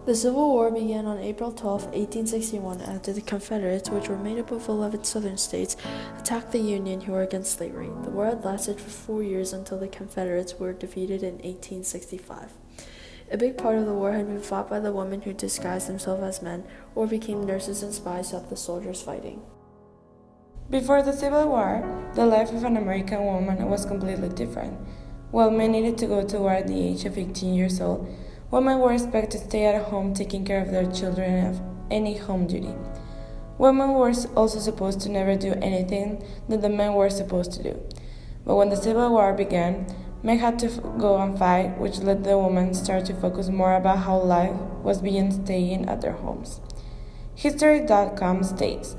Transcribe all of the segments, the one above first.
The Civil War began on April 12, 1861, after the Confederates, which were made up of 11 Southern states, attacked the Union, who were against slavery. The war had lasted for 4 years until the Confederates were defeated in 1865. A big part of the war had been fought by the women who disguised themselves as men or became nurses and spies to help the soldiers fighting. Before the Civil War, the life of an American woman was completely different. While men needed to go to war at the age of 18 years old, women were expected to stay at home taking care of their children and of any home duty. Women were also supposed to never do anything that the men were supposed to do. But when the Civil War began, men had to go and fight, which let the women start to focus more about how life was being staying at their homes. History.com states,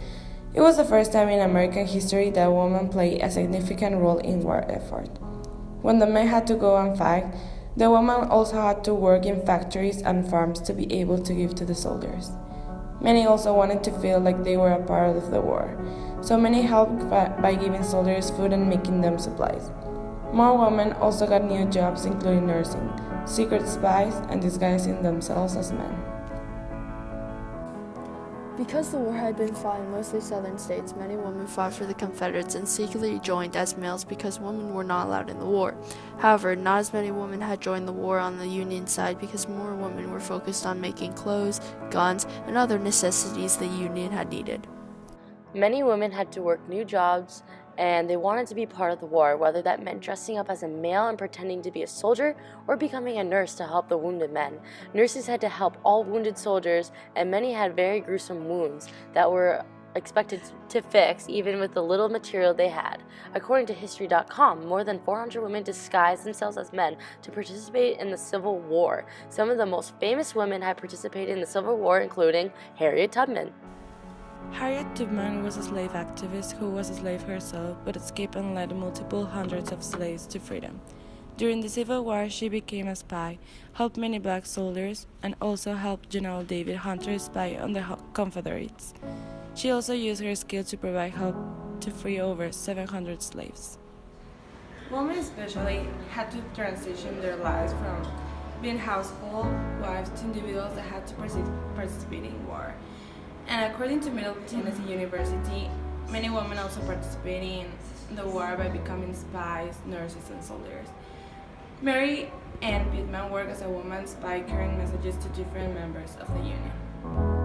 "It was the first time in American history that women played a significant role in war effort. When the men had to go and fight, the women also had to work in factories and farms to be able to give to the soldiers. Many also wanted to feel like they were a part of the war, so many helped by giving soldiers food and making them supplies. More women also got new jobs, including nursing, secret spies, and disguising themselves as men." Because the war had been fought in mostly southern states, many women fought for the Confederates and secretly joined as males because women were not allowed in the war. However, not as many women had joined the war on the Union side because more women were focused on making clothes, guns, and other necessities the Union had needed. Many women had to work new jobs, and they wanted to be part of the war, whether that meant dressing up as a male and pretending to be a soldier or becoming a nurse to help the wounded men. Nurses had to help all wounded soldiers, and many had very gruesome wounds that were expected to fix even with the little material they had. According to History.com, more than 400 women disguised themselves as men to participate in the Civil War. Some of the most famous women had participated in the Civil War, including Harriet Tubman. Harriet Tubman was a slave activist who was a slave herself but escaped and led multiple hundreds of slaves to freedom. During the Civil War, she became a spy, helped many black soldiers, and also helped General David Hunter spy on the Confederates. She also used her skill to provide help to free over 700 slaves. Women especially had to transition their lives from being household wives to individuals that had to participate in war. And according to Middle Tennessee University, many women also participated in the war by becoming spies, nurses, and soldiers. Mary Ann Pittman worked as a woman spy carrying messages to different members of the Union.